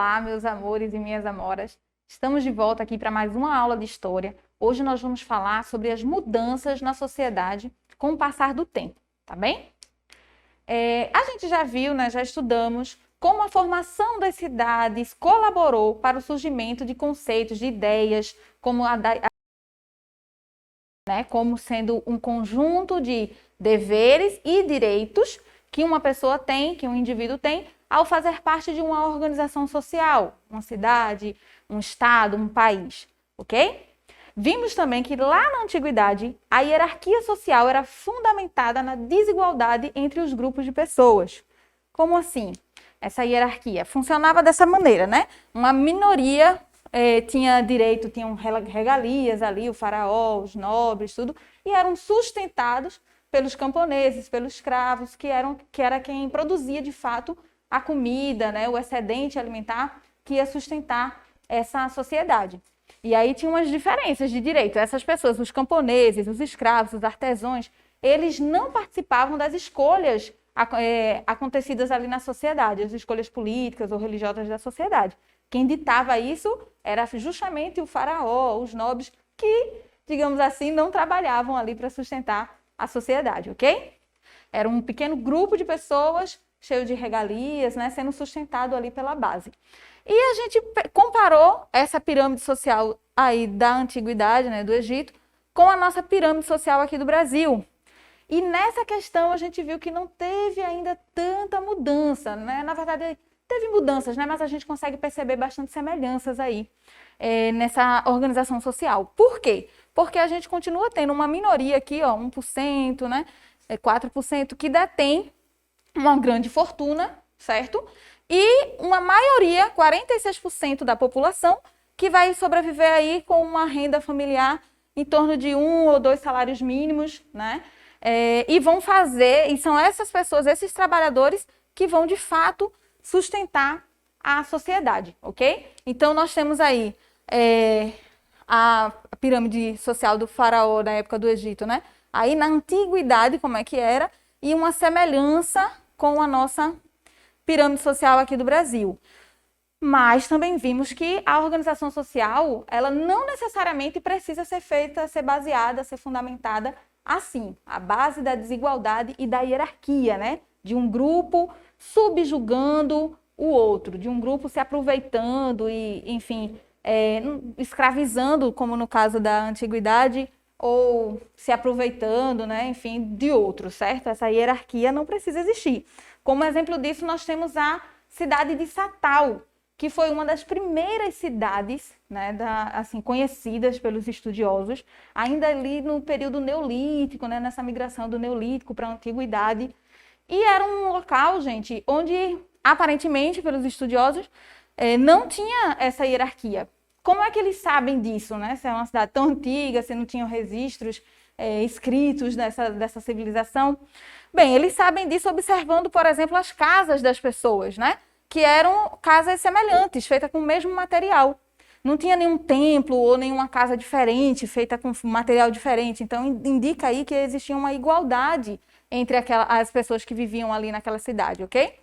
Olá, meus amores e minhas amoras. Estamos de volta aqui para mais uma aula de história. Hoje nós vamos falar sobre as mudanças na sociedade com o passar do tempo, tá bem? A gente já viu, né, já estudamos como a formação das cidades colaborou para o surgimento de conceitos, de ideias, como sendo um conjunto de deveres e direitos que uma pessoa tem, que um indivíduo tem, ao fazer parte de uma organização social, uma cidade, um estado, um país, ok? Vimos também que lá na antiguidade, a hierarquia social era fundamentada na desigualdade entre os grupos de pessoas. Como assim? Essa hierarquia funcionava dessa maneira, né? Uma minoria tinha direito, tinham regalias ali, o faraó, os nobres, tudo, e eram sustentados pelos camponeses, pelos escravos, que era quem produzia de fato a comida, né, o excedente alimentar que ia sustentar essa sociedade. E aí tinha umas diferenças de direito. Essas pessoas, os camponeses, os escravos, os artesãos, eles não participavam das escolhas acontecidas ali na sociedade, as escolhas políticas ou religiosas da sociedade. Quem ditava isso era justamente o faraó, os nobres, que, digamos assim, não trabalhavam ali para sustentar a sociedade, ok? Era um pequeno grupo de pessoas cheio de regalias, né, sendo sustentado ali pela base. E a gente comparou essa pirâmide social aí da antiguidade, né, do Egito, com a nossa pirâmide social aqui do Brasil. E nessa questão a gente viu que não teve ainda tanta mudança, né? Na verdade, teve mudanças, né? Mas a gente consegue perceber bastante semelhanças aí nessa organização social. Por quê? Porque a gente continua tendo uma minoria aqui, ó, 1%, né? 4%, que detém uma grande fortuna, certo? E uma maioria, 46% da população, que vai sobreviver aí com uma renda familiar em torno de 1 ou 2 salários mínimos, né? E são essas pessoas, esses trabalhadores, que vão de fato sustentar a sociedade, ok? Então nós temos aí a pirâmide social do faraó da época do Egito, né? Aí na antiguidade, como é que era, e uma semelhança com a nossa pirâmide social aqui do Brasil. Mas também vimos que a organização social, ela não necessariamente precisa ser feita, ser baseada, ser fundamentada assim. A base da desigualdade e da hierarquia, né? De um grupo subjugando o outro, de um grupo se aproveitando e, enfim, escravizando, como no caso da antiguidade, ou se aproveitando, né, enfim, de outros, certo? Essa hierarquia não precisa existir. Como exemplo disso, nós temos a cidade de Satal, que foi uma das primeiras cidades, né, assim, conhecidas pelos estudiosos, ainda ali no período neolítico, né, nessa migração do neolítico para a antiguidade. E era um local, gente, onde, aparentemente, pelos estudiosos, não tinha essa hierarquia. Como é que eles sabem disso, né? Se é uma cidade tão antiga, se não tinham registros escritos dessa civilização. Bem, eles sabem disso observando, por exemplo, as casas das pessoas, né? Que eram casas semelhantes, feitas com o mesmo material. Não tinha nenhum templo ou nenhuma casa diferente, feita com material diferente. Então, indica aí que existia uma igualdade entre as pessoas que viviam ali naquela cidade, ok?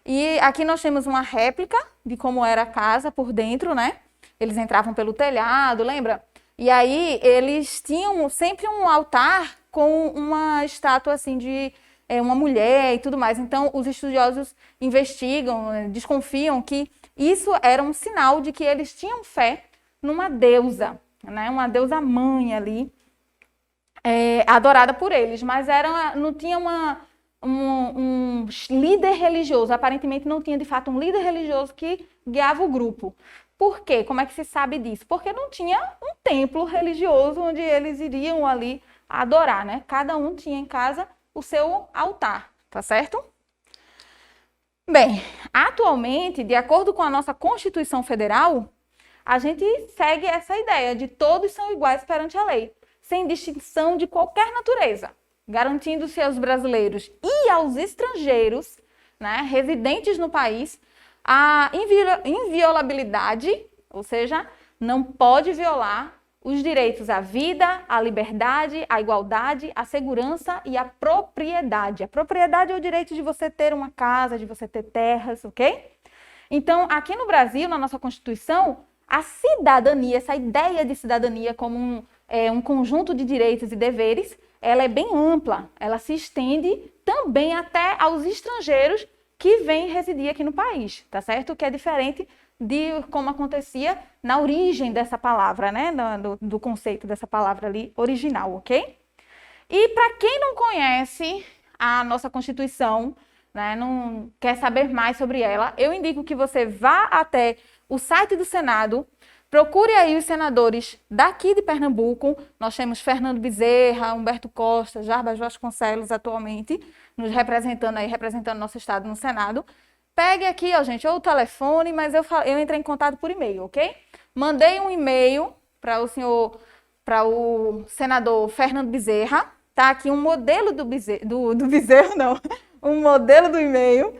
E aqui nós temos uma réplica de como era a casa por dentro, né? Eles entravam pelo telhado, lembra? E aí eles tinham sempre um altar com uma estátua assim de uma mulher e tudo mais. Então os estudiosos investigam, desconfiam que isso era um sinal de que eles tinham fé numa deusa, né? Uma deusa mãe ali, adorada por eles, mas não tinha um líder religioso. Aparentemente não tinha de fato um líder religioso que guiava o grupo. Por quê? Como é que se sabe disso? Porque não tinha um templo religioso onde eles iriam ali adorar, né? Cada um tinha em casa o seu altar, tá certo? Bem, atualmente, de acordo com a nossa Constituição Federal, a gente segue essa ideia de todos são iguais perante a lei, sem distinção de qualquer natureza, garantindo-se aos brasileiros e aos estrangeiros, né, residentes no país, a inviolabilidade, ou seja, não pode violar os direitos à vida, à liberdade, à igualdade, à segurança e à propriedade. A propriedade é o direito de você ter uma casa, de você ter terras, ok? Então, aqui no Brasil, na nossa Constituição, a cidadania, essa ideia de cidadania como um conjunto de direitos e deveres, ela é bem ampla, ela se estende também até aos estrangeiros que vêm residir aqui no país, tá certo? O que é diferente de como acontecia na origem dessa palavra, né? Do conceito dessa palavra ali original, ok? E para quem não conhece a nossa Constituição, né, não quer saber mais sobre ela, eu indico que você vá até o site do Senado, procure aí os senadores daqui de Pernambuco. Nós temos Fernando Bezerra, Humberto Costa, Jarbas Vasconcelos atualmente, nos representando aí, representando nosso estado no Senado. Pegue aqui, ó, gente, ou o telefone, mas eu entrei em contato por e-mail, ok? Mandei um e-mail para o senador Fernando Bezerra, tá aqui um modelo do Bezerra, não, um modelo do e-mail,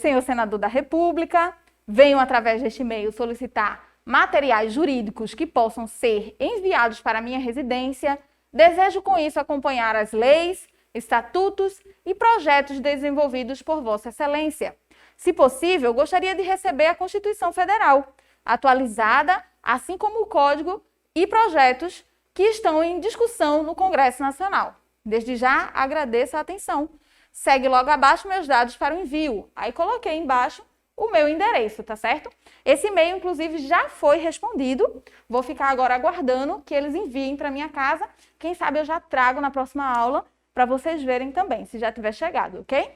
senhor senador da República, venho através deste e-mail solicitar materiais jurídicos que possam ser enviados para a minha residência. Desejo com isso acompanhar as leis, estatutos e projetos desenvolvidos por Vossa Excelência. Se possível, gostaria de receber a Constituição Federal, atualizada, assim como o Código e projetos que estão em discussão no Congresso Nacional. Desde já, agradeço a atenção. Segue logo abaixo meus dados para o envio. Aí coloquei embaixo o meu endereço, tá certo? Esse e-mail, inclusive, já foi respondido. Vou ficar agora aguardando que eles enviem para minha casa. Quem sabe eu já trago na próxima aula para vocês verem também, se já tiver chegado, ok?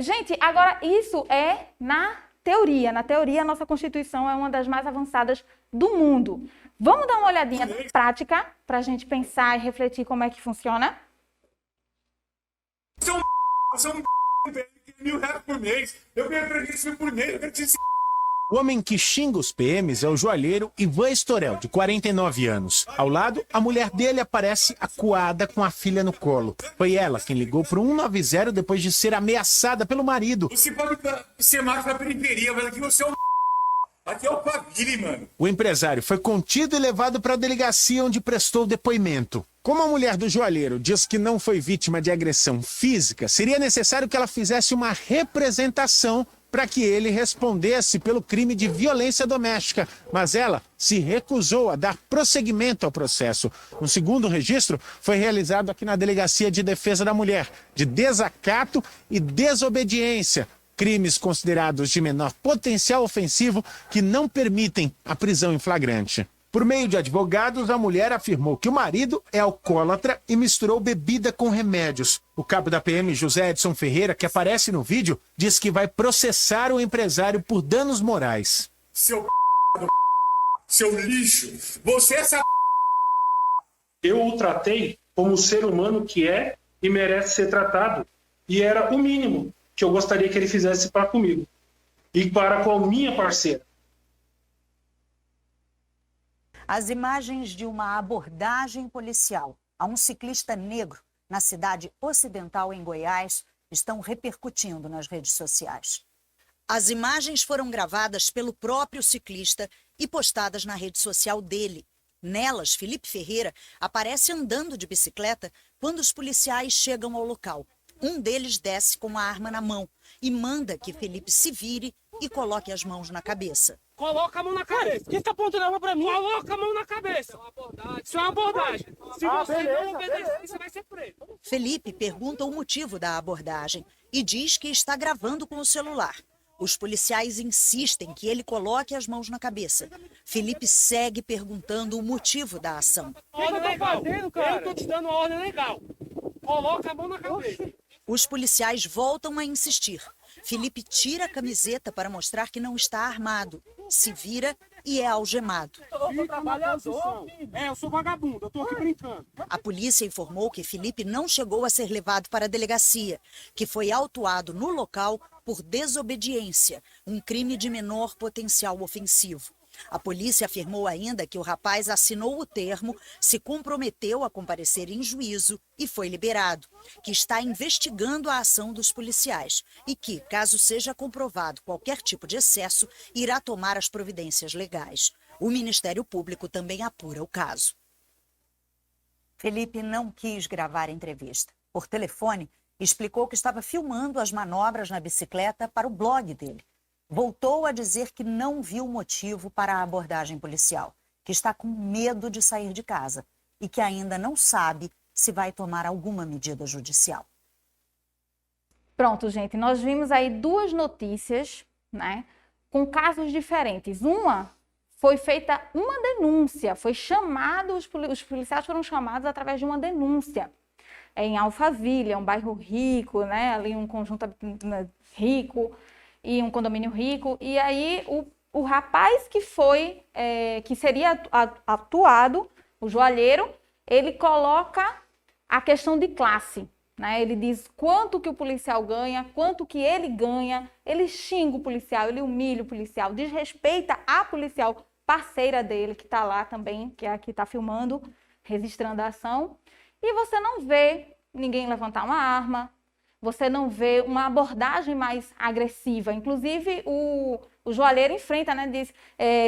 Gente, agora isso é na teoria. Na teoria, a nossa Constituição é uma das mais avançadas do mundo. Vamos dar uma olhadinha na prática para a gente pensar e refletir como é que funciona? Você é um R$1.000 por mês. Eu ganho R$300 por mês. Eu quero te... O homem que xinga os PMs é o joalheiro Ivan Estorel, de 49 anos. Ao lado, a mulher dele aparece acuada com a filha no colo. Foi ela quem ligou para o 190 depois de ser ameaçada pelo marido. Você pode ser macho na periferia, mas aqui você é um... Aqui é o Pavile, mano. O empresário foi contido e levado para a delegacia onde prestou depoimento. Como a mulher do joalheiro diz que não foi vítima de agressão física, seria necessário que ela fizesse uma representação para que ele respondesse pelo crime de violência doméstica, mas ela se recusou a dar prosseguimento ao processo. Um segundo registro foi realizado aqui na Delegacia de Defesa da Mulher, de desacato e desobediência, crimes considerados de menor potencial ofensivo que não permitem a prisão em flagrante. Por meio de advogados, a mulher afirmou que o marido é alcoólatra e misturou bebida com remédios. O cabo da PM, José Edson Ferreira, que aparece no vídeo, diz que vai processar o empresário por danos morais. Seu lixo, você é essa... Eu o tratei como o ser humano que é e merece ser tratado. E era o mínimo que eu gostaria que ele fizesse para comigo e para com a minha parceira. As imagens de uma abordagem policial a um ciclista negro na cidade ocidental em Goiás estão repercutindo nas redes sociais. As imagens foram gravadas pelo próprio ciclista e postadas na rede social dele. Nelas, Felipe Ferreira aparece andando de bicicleta quando os policiais chegam ao local. Um deles desce com a arma na mão e manda que Felipe se vire e coloque as mãos na cabeça. Coloca a mão na cabeça. Quem está apontando a arma para mim? Coloca a mão na cabeça. Isso é uma abordagem. Se você não obedecer, você vai ser preso. Felipe pergunta o motivo da abordagem e diz que está gravando com o celular. Os policiais insistem que ele coloque as mãos na cabeça. Felipe segue perguntando o motivo da ação. Ordem legal. Eu estou te dando a ordem legal. Coloca a mão na cabeça. Os policiais voltam a insistir. Felipe tira a camiseta para mostrar que não está armado, se vira e é algemado. Eu sou trabalhador. Eu sou vagabundo, eu estou aqui brincando. A polícia informou que Felipe não chegou a ser levado para a delegacia, que foi autuado no local por desobediência, um crime de menor potencial ofensivo. A polícia afirmou ainda que o rapaz assinou o termo, se comprometeu a comparecer em juízo e foi liberado, que está investigando a ação dos policiais e que, caso seja comprovado qualquer tipo de excesso, irá tomar as providências legais. O Ministério Público também apura o caso. Felipe não quis gravar a entrevista. Por telefone, explicou que estava filmando as manobras na bicicleta para o blog dele. Voltou a dizer que não viu motivo para a abordagem policial, que está com medo de sair de casa e que ainda não sabe se vai tomar alguma medida judicial. Pronto, gente, nós vimos aí duas notícias, né, com casos diferentes. Uma foi feita uma denúncia, foi chamado, os policiais foram chamados através de uma denúncia. Em Alphaville, é um bairro rico, né, ali um conjunto rico e um condomínio rico. E aí o rapaz que foi, que seria atuado, o joalheiro, ele coloca a questão de classe, né? Ele diz quanto que o policial ganha, quanto que ele ganha, ele xinga o policial, ele humilha o policial, desrespeita a policial parceira dele, que está lá também, que é a que está filmando, registrando a ação. E você não vê ninguém levantar uma arma, você não vê uma abordagem mais agressiva. Inclusive, o joalheiro enfrenta, né? Diz,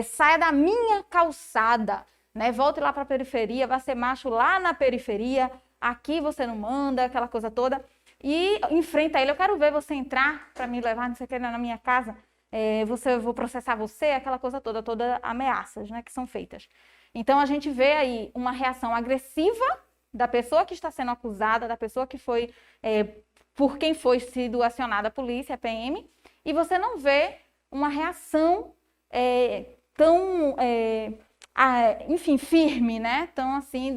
saia da minha calçada, né? Volte lá para a periferia, vai ser macho lá na periferia, aqui você não manda, aquela coisa toda. E enfrenta ele, eu quero ver você entrar para me levar, não sei o que, na minha casa, eu vou processar você, aquela coisa toda ameaças, né? Que são feitas. Então, a gente vê aí uma reação agressiva da pessoa que está sendo acusada, da pessoa que foi, por quem foi sido acionada a polícia, a PM, e você não vê uma reação tão, enfim, firme, né? Tão assim,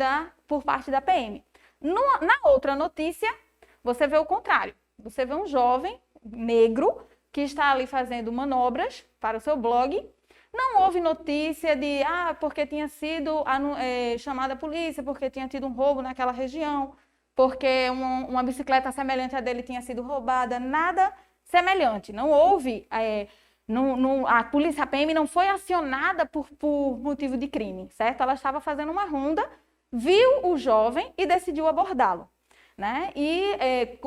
por parte da PM. Na outra notícia, você vê o contrário. Você vê um jovem negro que está ali fazendo manobras para o seu blog. Não houve notícia de, porque tinha sido chamada a polícia, porque tinha tido um roubo naquela região, porque uma bicicleta semelhante à dele tinha sido roubada, nada semelhante. Não houve, a polícia, a PM não foi acionada por motivo de crime, certo? Ela estava fazendo uma ronda, viu o jovem e decidiu abordá-lo, né? E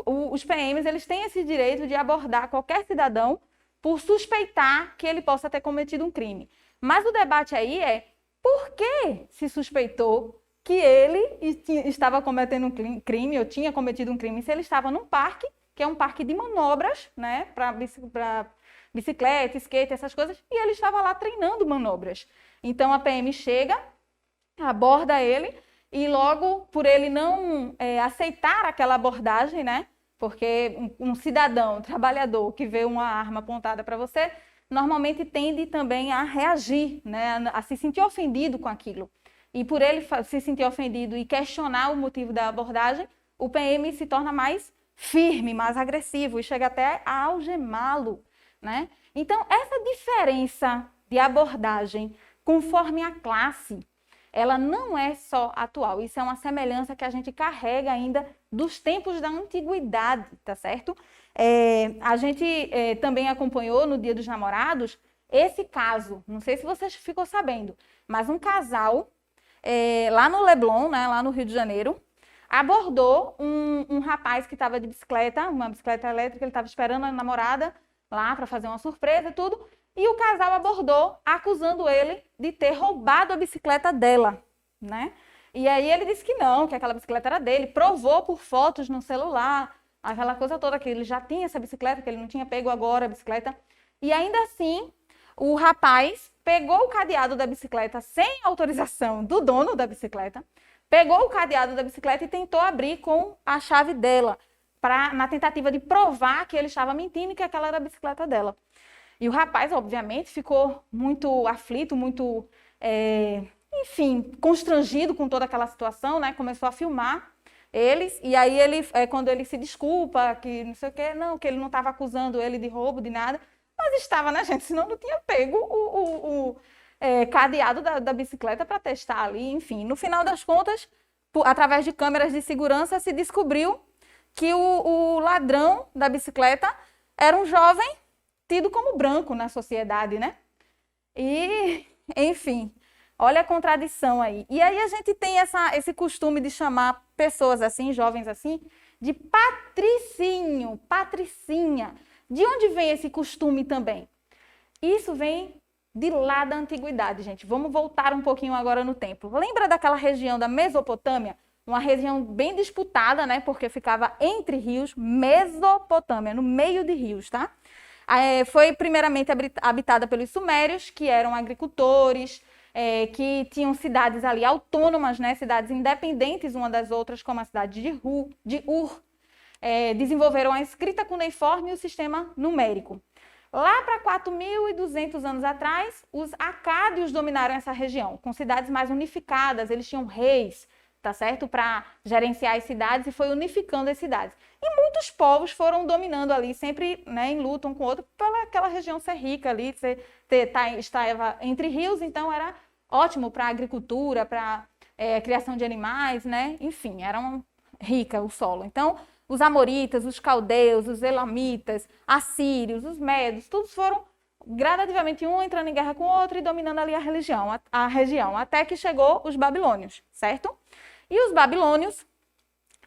os PMs, eles têm esse direito de abordar qualquer cidadão por suspeitar que ele possa ter cometido um crime. Mas o debate aí é por que se suspeitou que ele estava cometendo um crime ou tinha cometido um crime se ele estava num parque, que é um parque de manobras, né, para bicicleta, skate, essas coisas, e ele estava lá treinando manobras. Então a PM chega, aborda ele e logo por ele não aceitar aquela abordagem, né, porque um cidadão, um trabalhador que vê uma arma apontada para você, normalmente tende também a reagir, né, a se sentir ofendido com aquilo. E por ele se sentir ofendido e questionar o motivo da abordagem, o PM se torna mais firme, mais agressivo e chega até a algemá-lo, né? Então, essa diferença de abordagem conforme a classe, ela não é só atual. Isso é uma semelhança que a gente carrega ainda dos tempos da antiguidade, tá certo? A gente também acompanhou no Dia dos Namorados esse caso, não sei se vocês ficou sabendo, mas um casal lá no Leblon, né, lá no Rio de Janeiro, abordou um rapaz que estava de bicicleta, uma bicicleta elétrica, ele estava esperando a namorada lá para fazer uma surpresa e tudo, e o casal abordou, acusando ele de ter roubado a bicicleta dela, né? E aí ele disse que não, que aquela bicicleta era dele, provou por fotos no celular, aquela coisa toda, que ele já tinha essa bicicleta, que ele não tinha pego agora a bicicleta, e ainda assim o rapaz pegou o cadeado da bicicleta sem autorização do dono da bicicleta, pegou o cadeado da bicicleta e tentou abrir com a chave dela, na tentativa de provar que ele estava mentindo e que aquela era a bicicleta dela. E o rapaz, obviamente, ficou muito aflito, muito, enfim, constrangido com toda aquela situação, né? Começou a filmar eles, e aí quando ele se desculpa, que não sei o quê, não, que ele não estava acusando ele de roubo, de nada, mas estava, né, gente? Senão não tinha pego o cadeado da bicicleta para testar ali, enfim. No final das contas, através de câmeras de segurança, se descobriu que o ladrão da bicicleta era um jovem tido como branco na sociedade, né? E, enfim, olha a contradição aí. E aí a gente tem esse costume de chamar pessoas assim, jovens assim, de patricinho, patricinha. De onde vem esse costume também? Isso vem de lá da antiguidade, gente. Vamos voltar um pouquinho agora no tempo. Lembra daquela região da Mesopotâmia, uma região bem disputada, né, porque ficava entre rios, Mesopotâmia, no meio de rios, tá? Foi primeiramente habitada pelos sumérios, que eram agricultores, que tinham cidades ali autônomas, né, cidades independentes uma das outras, como a cidade de Ur. Desenvolveram a escrita cuneiforme e o sistema numérico. Lá para 4.200 anos atrás, os acádios dominaram essa região, com cidades mais unificadas, eles tinham reis, tá certo? Para gerenciar as cidades e foi unificando as cidades. E muitos povos foram dominando ali, sempre, né, em luta um com o outro, pela aquela região ser rica ali, estava entre rios, então era ótimo para a agricultura, para criação de animais, né? Enfim, era rica o solo. Então, os amoritas, os caldeus, os elamitas, assírios, os medos, todos foram gradativamente um entrando em guerra com o outro e dominando ali a região, até que chegou os babilônios, certo? E os babilônios,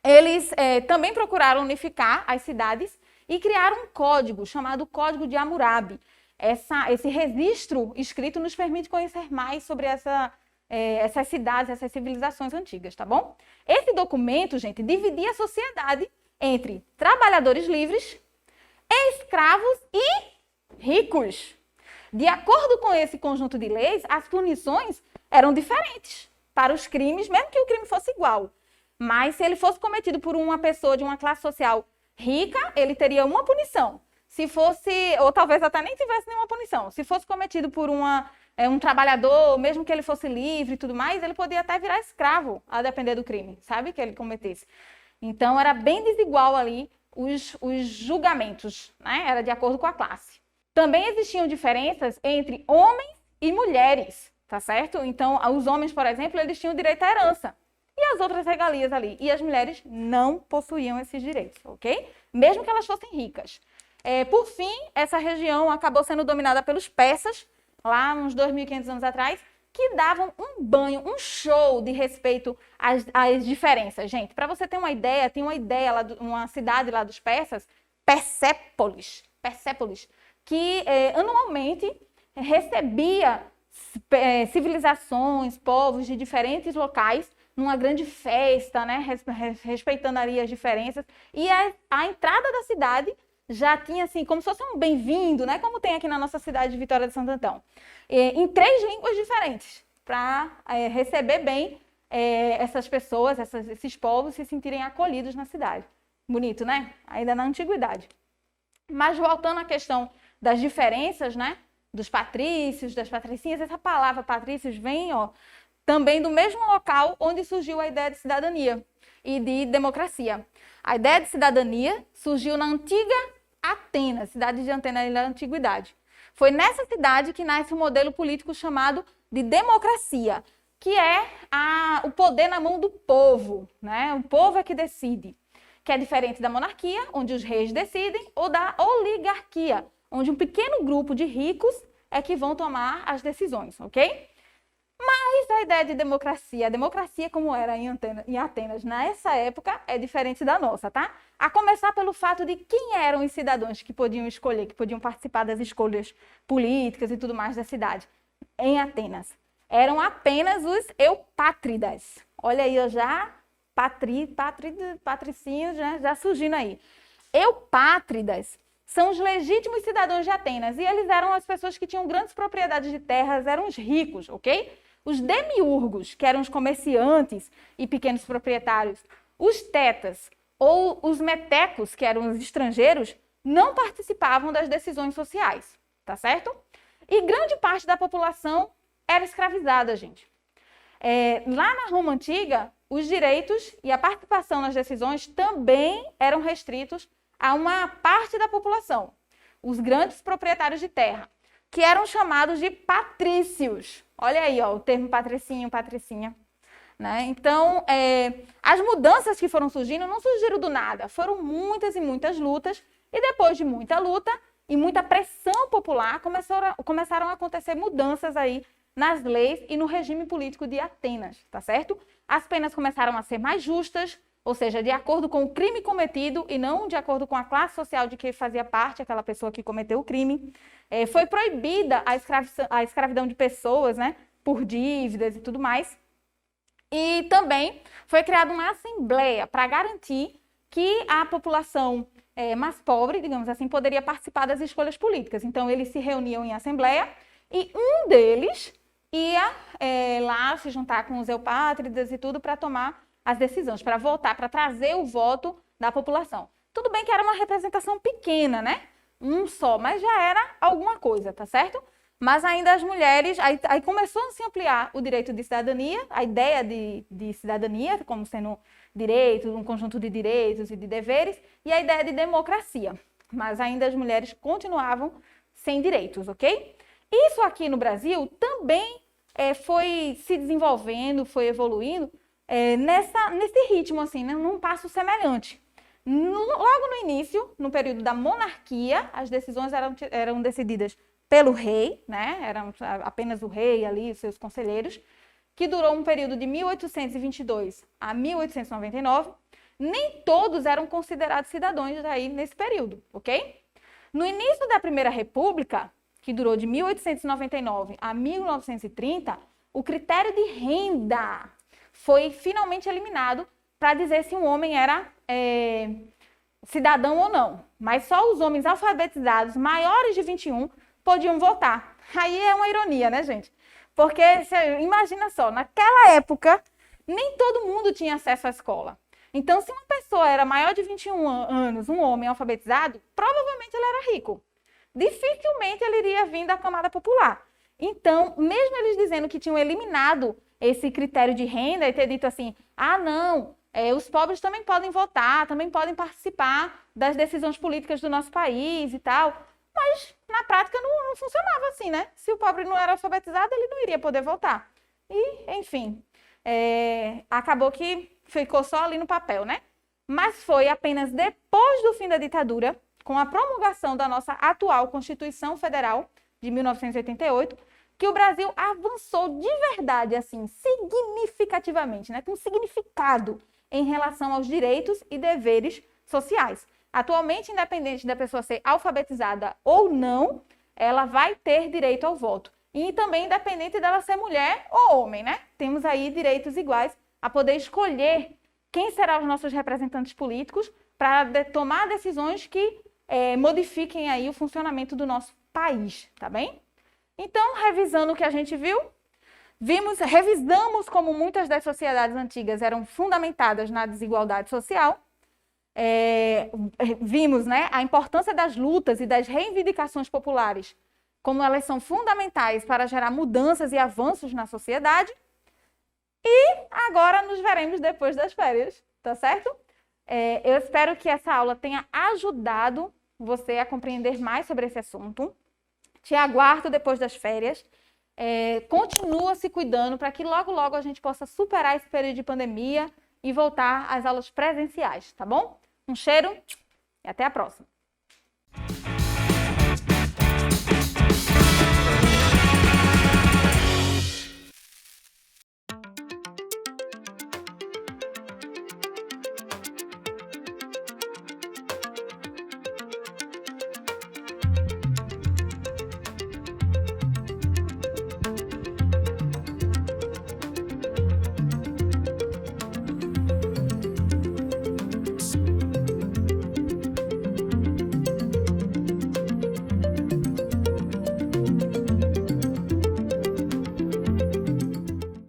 eles também procuraram unificar as cidades e criaram um código chamado Código de Hammurabi. Esse registro escrito nos permite conhecer mais sobre essas cidades, essas civilizações antigas, tá bom? Esse documento, gente, dividia a sociedade entre trabalhadores livres, escravos e ricos. De acordo com esse conjunto de leis, as punições eram diferentes para os crimes, mesmo que o crime fosse igual. Mas se ele fosse cometido por uma pessoa de uma classe social rica, ele teria uma punição. Se fosse, ou talvez até nem tivesse nenhuma punição. Se fosse cometido por um trabalhador, mesmo que ele fosse livre e tudo mais, ele podia até virar escravo, a depender do crime, sabe, que ele cometesse. Então, era bem desigual ali os julgamentos, né? Era de acordo com a classe. Também existiam diferenças entre homens e mulheres, tá certo? Então, os homens, por exemplo, eles tinham direito à herança e as outras regalias ali. E as mulheres não possuíam esses direitos, ok? Mesmo que elas fossem ricas. Por fim, essa região acabou sendo dominada pelos persas, lá uns 2.500 anos atrás, que davam um banho, um show de respeito às diferenças. Gente, para você ter uma ideia, tem uma ideia lá, uma cidade lá dos persas, Persépolis, que anualmente recebia civilizações, povos de diferentes locais numa grande festa, né, respeitando ali as diferenças. E a entrada da cidade já tinha, assim, como se fosse um bem-vindo, né? Como tem aqui na nossa cidade de Vitória de Santo Antão. Em 3 línguas diferentes, para receber bem essas pessoas, esses povos se sentirem acolhidos na cidade. Bonito, né? Ainda na antiguidade. Mas voltando à questão das diferenças, né? Dos patrícios, das patricinhas, essa palavra patrícios vem, também do mesmo local onde surgiu a ideia de cidadania e de democracia. A ideia de cidadania surgiu na antiga Atenas, cidade de Atenas da antiguidade. Foi nessa cidade que nasce um modelo político chamado de democracia, que é o poder na mão do povo, né? O povo é que decide, que é diferente da monarquia, onde os reis decidem, ou da oligarquia, onde um pequeno grupo de ricos é que vão tomar as decisões, ok? Mas a ideia de democracia, a democracia como era em Atenas nessa época, é diferente da nossa, tá? A começar pelo fato de quem eram os cidadãos que podiam escolher, que podiam participar das escolhas políticas e tudo mais da cidade em Atenas. Eram apenas os eupátridas. Olha aí, já patricinhos, né? Já surgindo aí. Eupátridas são os legítimos cidadãos de Atenas e eles eram as pessoas que tinham grandes propriedades de terras, eram os ricos, ok? Os demiurgos, que eram os comerciantes e pequenos proprietários, os tetas ou os metecos, que eram os estrangeiros, não participavam das decisões sociais, tá certo? E grande parte da população era escravizada, gente. Lá na Roma Antiga, os direitos e a participação nas decisões também eram restritos a uma parte da população, os grandes proprietários de terra, que eram chamados de patrícios. Olha aí, o termo patricinho, patricinha. Né? Então, as mudanças que foram surgindo não surgiram do nada, foram muitas e muitas lutas, e depois de muita luta e muita pressão popular, começaram a acontecer mudanças aí nas leis e no regime político de Atenas, tá certo? As penas começaram a ser mais justas, ou seja, de acordo com o crime cometido e não de acordo com a classe social de que fazia parte aquela pessoa que cometeu o crime. Foi proibida a escravidão de pessoas, né, por dívidas e tudo mais. E também foi criada uma assembleia para garantir que a população mais pobre, digamos assim, poderia participar das escolhas políticas. Então, eles se reuniam em assembleia e um deles ia lá se juntar com os eupátridas e tudo para tomar as decisões, para votar, para trazer o voto da população. Tudo bem que era uma representação pequena, né? Um só, mas já era alguma coisa, tá certo? Mas ainda as mulheres, aí começou a se ampliar o direito de cidadania, a ideia de cidadania como sendo direitos, um conjunto de direitos e de deveres, e a ideia de democracia. Mas ainda as mulheres continuavam sem direitos, ok? Isso aqui no Brasil também foi se desenvolvendo, foi evoluindo nesse ritmo, assim, né? Num passo semelhante. Logo no início, no período da monarquia, as decisões eram decididas pelo rei, né? Eram apenas o rei ali, os seus conselheiros, que durou um período de 1822 a 1899. Nem todos eram considerados cidadãos aí nesse período, ok? No início da Primeira República, que durou de 1899 a 1930, o critério de renda foi finalmente eliminado para dizer se um homem era cidadão ou não. Mas só os homens alfabetizados maiores de 21 podiam votar. Aí é uma ironia, né, gente? Porque, imagina só, naquela época, nem todo mundo tinha acesso à escola. Então, se uma pessoa era maior de 21 anos, um homem alfabetizado, provavelmente ele era rico. Dificilmente ele iria vir da camada popular. Então, mesmo eles dizendo que tinham eliminado esse critério de renda e ter dito assim, não, os pobres também podem votar, também podem participar das decisões políticas do nosso país e tal, mas na prática não funcionava assim, né? Se o pobre não era alfabetizado, ele não iria poder votar. E, enfim, acabou que ficou só ali no papel, né? Mas foi apenas depois do fim da ditadura, com a promulgação da nossa atual Constituição Federal de 1988, que o Brasil avançou de verdade, assim, significativamente, né? Com significado em relação aos direitos e deveres sociais. Atualmente, independente da pessoa ser alfabetizada ou não, ela vai ter direito ao voto. E também independente dela ser mulher ou homem, né? Temos aí direitos iguais a poder escolher quem serão os nossos representantes políticos para tomar decisões que modifiquem aí o funcionamento do nosso país, tá bem? Então, revisando o que a gente viu, revisamos como muitas das sociedades antigas eram fundamentadas na desigualdade social. Vimos, né, a importância das lutas e das reivindicações populares, como elas são fundamentais para gerar mudanças e avanços na sociedade. E agora nos veremos depois das férias, tá certo? Eu espero que essa aula tenha ajudado você a compreender mais sobre esse assunto. Te aguardo depois das férias. Continua se cuidando para que logo, logo a gente possa superar esse período de pandemia e voltar às aulas presenciais, tá bom? Um cheiro e até a próxima!